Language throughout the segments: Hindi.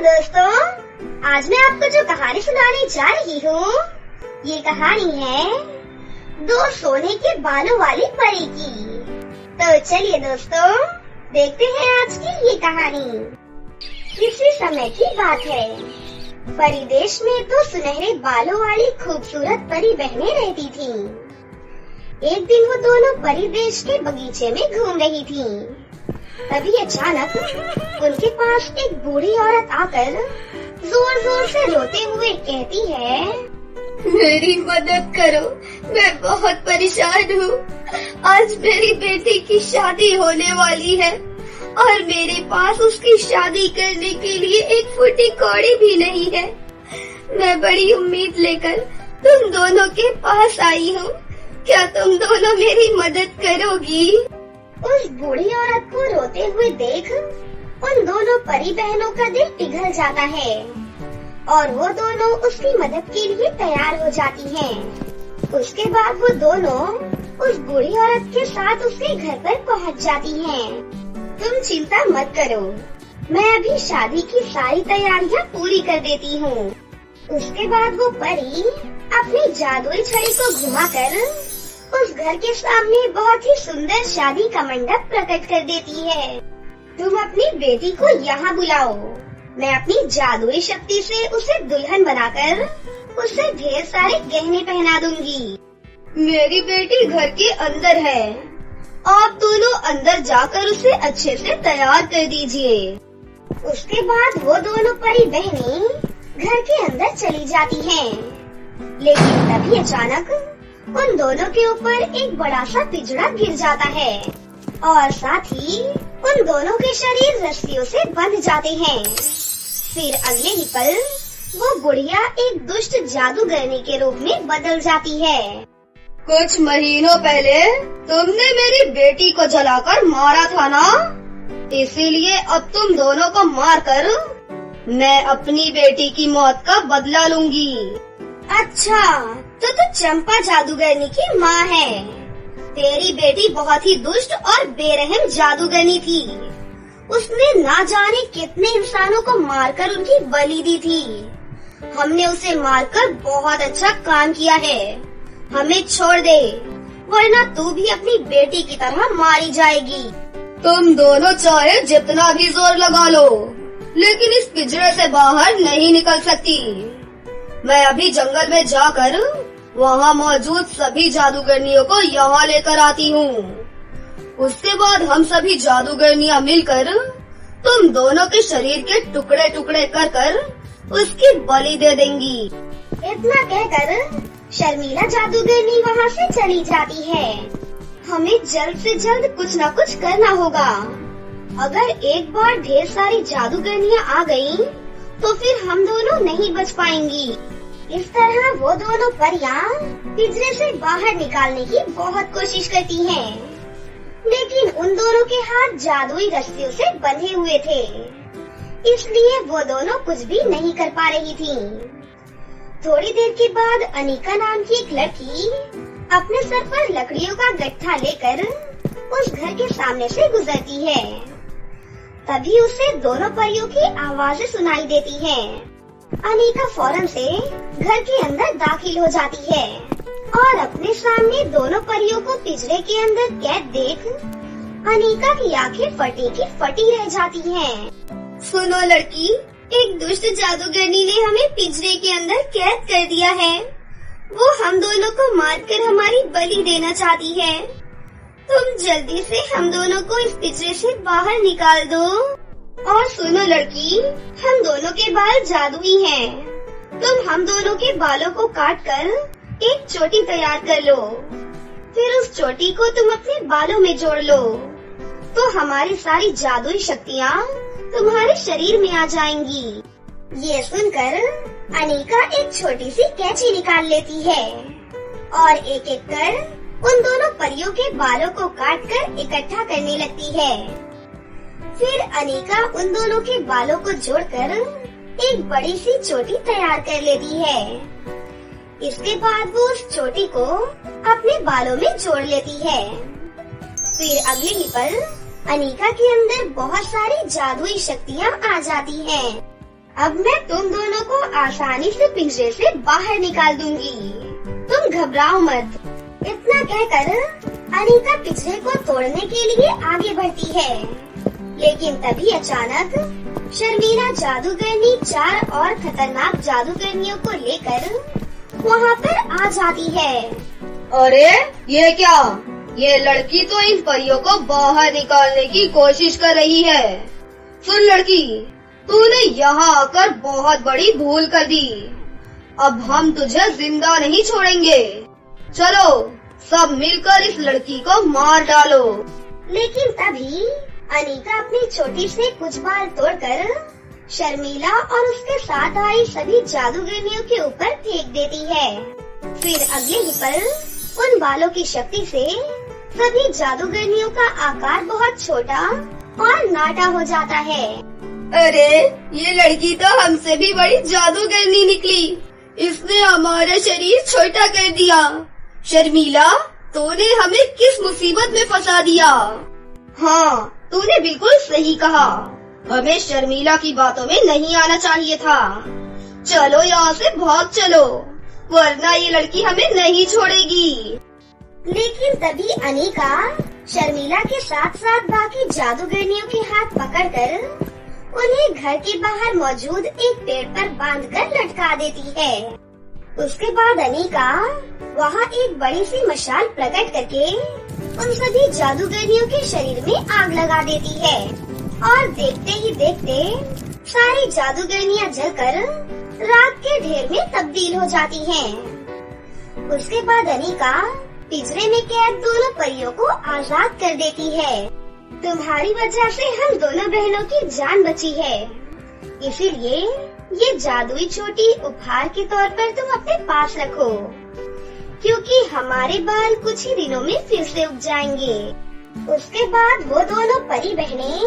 दोस्तों, आज मैं आपको जो कहानी सुनाने जा रही हूँ, ये कहानी है दो सोने के बालों वाली परी की। तो चलिए दोस्तों, देखते हैं आज की ये कहानी। किसी समय की बात है, परी देश में दो सुनहरे बालों वाली खूबसूरत परी बहनें रहती थीं। एक दिन वो दोनों परी देश के बगीचे में घूम रही थीं। तभी अचानक उनके पास एक बूढ़ी औरत आकर जोर जोर से रोते हुए कहती है, मेरी मदद करो, मैं बहुत परेशान हूँ। आज मेरी बेटी की शादी होने वाली है और मेरे पास उसकी शादी करने के लिए एक फूटी कौड़ी भी नहीं है। मैं बड़ी उम्मीद लेकर तुम दोनों के पास आई हूँ। क्या तुम दोनों मेरी मदद करोगी? उस बूढ़ी औरत को रोते हुए देख उन दोनों परी बहनों का दिल पिघल जाता है और वो दोनों उसकी मदद के लिए तैयार हो जाती हैं। उसके बाद वो दोनों उस बूढ़ी औरत के साथ उसके घर पर पहुंच जाती हैं। तुम चिंता मत करो, मैं अभी शादी की सारी तैयारियां पूरी कर देती हूँ। उसके बाद वो परी अपनी जादुई छड़ी को घुमाकर उस घर के सामने बहुत ही सुंदर शादी का मंडप प्रकट कर देती है। तुम अपनी बेटी को यहाँ बुलाओ, मैं अपनी जादुई शक्ति से उसे दुल्हन बनाकर उसे ढेर सारे गहने पहना दूंगी। मेरी बेटी घर के अंदर है, आप दोनों अंदर जाकर उसे अच्छे से तैयार कर दीजिए। उसके बाद वो दोनों परी बहनें घर के अंदर चली जाती हैं। लेकिन तभी अचानक उन दोनों के ऊपर एक बड़ा सा पिंजरा गिर जाता है और साथ ही उन दोनों के शरीर रस्सियों से बंध जाते हैं। फिर अगले ही पल वो बुढ़िया एक दुष्ट जादूगरनी के रूप में बदल जाती है। कुछ महीनों पहले तुमने मेरी बेटी को जलाकर मारा था ना, इसीलिए अब तुम दोनों को मारकर मैं अपनी बेटी की मौत का बदला लूंगी। अच्छा, तो तू चंपा जादूगरनी की माँ है। तेरी बेटी बहुत ही दुष्ट और बेरहम जादूगरनी थी। उसने ना जाने कितने इंसानों को मारकर उनकी बलि दी थी। हमने उसे मारकर बहुत अच्छा काम किया है। हमें छोड़ दे, वरना तू भी अपनी बेटी की तरह मारी जाएगी। तुम दोनों चाहे जितना भी जोर लगा लो, लेकिन इस पिंजरे से बाहर नहीं निकल सकती। मैं अभी जंगल में जाकर वहाँ मौजूद सभी जादूगरनियों को यहाँ लेकर आती हूँ। उसके बाद हम सभी जादूगरनियाँ मिलकर तुम दोनों के शरीर के टुकड़े टुकड़े कर कर उसकी बलि दे देंगी। इतना कहकर शर्मीला जादूगरनी वहाँ से चली जाती है। हमें जल्द से जल्द कुछ न कुछ करना होगा। अगर एक बार ढेर सारी जादूगरनियाँ आ गयी, तो फिर हम दोनों नहीं बच पाएंगी। इस तरह वो दोनों परियां पिंजरे से बाहर निकालने की बहुत कोशिश करती हैं, लेकिन उन दोनों के हाथ जादुई रस्सियों से बंधे हुए थे, इसलिए वो दोनों कुछ भी नहीं कर पा रही थीं। थोड़ी देर के बाद अनिका नाम की एक लड़की अपने सर पर लकड़ियों का गट्ठा लेकर उस घर के सामने से गुजरती है। तभी उसे दोनों परियों की आवाजें सुनाई देती हैं। अनिका फौरन से घर के अंदर दाखिल हो जाती है और अपने सामने दोनों परियों को पिंजरे के अंदर कैद देख अनिका की आंखें फटी की फटी रह जाती हैं। सुनो लड़की, एक दुष्ट जादूगरनी ने हमें पिंजरे के अंदर कैद कर दिया है। वो हम दोनों को मारकर हमारी बलि देना चाहती है। तुम जल्दी से हम दोनों को इस पिंजरे से बाहर निकाल दो। और सुनो लड़की, हम दोनों के बाल जादुई हैं। तुम हम दोनों के बालों को काटकर एक चोटी तैयार कर लो। फिर उस चोटी को तुम अपने बालों में जोड़ लो, तो हमारी सारी जादुई शक्तियाँ तुम्हारे शरीर में आ जाएंगी। ये सुनकर अनिका एक छोटी सी कैंची निकाल लेती है और एक एक कर उन दोनों परियों के बालों को काटकर इकट्ठा करने लगती है। फिर अनिका उन दोनों के बालों को जोड़कर एक बड़ी सी चोटी तैयार कर लेती है। इसके बाद वो उस चोटी को अपने बालों में जोड़ लेती है। फिर अगले ही पल अनिका के अंदर बहुत सारी जादुई शक्तियाँ आ जाती हैं अब मैं तुम दोनों को आसानी से पिंजरे से बाहर निकाल दूंगी। तुम घबराओ मत। इतना कहकर अनीका पिंजरे को तोड़ने के लिए आगे बढ़ती है, लेकिन तभी अचानक शर्मीला जादूगरनी 4 और खतरनाक जादूगरनियों को लेकर वहाँ पर आ जाती है। अरे ये क्या? ये लड़की तो इन परियों को बाहर निकालने की कोशिश कर रही है। सुन लड़की, तूने यहाँ आकर बहुत बड़ी भूल कर दी। अब हम तुझे जिंदा नहीं छोड़ेंगे। चलो सब मिलकर इस लड़की को मार डालो। लेकिन तभी अनीका अपनी छोटी से कुछ बाल तोड़कर शर्मीला और उसके साथ आई सभी जादूगरनियों के ऊपर फेंक देती है। फिर अगले ही पल उन बालों की शक्ति से सभी जादूगरनियों का आकार बहुत छोटा और नाटा हो जाता है। अरे ये लड़की तो हमसे भी बड़ी जादूगरनी निकली। इसने हमारा शरीर छोटा कर दिया। शर्मीला, तूने हमें किस मुसीबत में फंसा दिया। हाँ, तूने बिल्कुल सही कहा। हमें शर्मीला की बातों में नहीं आना चाहिए था। चलो यहाँ से भाग चलो, वरना ये लड़की हमें नहीं छोड़ेगी। लेकिन तभी अनीका शर्मीला के साथ साथ बाकी जादूगरनियों के हाथ पकड़कर उन्हें घर के बाहर मौजूद एक पेड़ पर बांधकर लटका देती है। उसके बाद अनीका वहाँ एक बड़ी सी मशाल प्रकट करके उन सभी जादूगरनियों के शरीर में आग लगा देती है और देखते ही देखते सारी जादूगरनियाँ जलकर राख के ढेर में तब्दील हो जाती हैं। उसके बाद अनीका पिंजरे में कैद दोनों परियों को आजाद कर देती है। तुम्हारी वजह से हम दोनों बहनों की जान बची है, इसीलिए ये जादुई चोटी उपहार के तौर पर तुम अपने पास रखो, क्योंकि हमारे बाल कुछ ही दिनों में फिर से उग जाएंगे। उसके बाद वो दोनों परी बहनें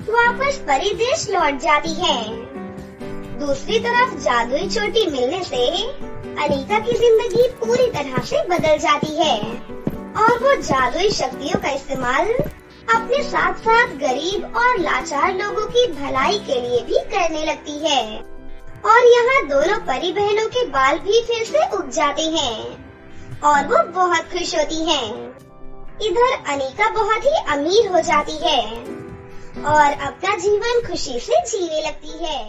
वापस परी देश लौट जाती हैं। दूसरी तरफ जादुई चोटी मिलने से अनीका की जिंदगी पूरी तरह से बदल जाती है और वो जादुई शक्तियों का इस्तेमाल अपने साथ साथ गरीब और लाचार लोगों की भलाई के लिए भी करने लगती है और यहाँ दोनों परी बहनों के बाल भी फिर से उग जाते हैं और वो बहुत खुश होती हैं। इधर अनीका बहुत ही अमीर हो जाती है और अपना जीवन खुशी से जीने लगती है।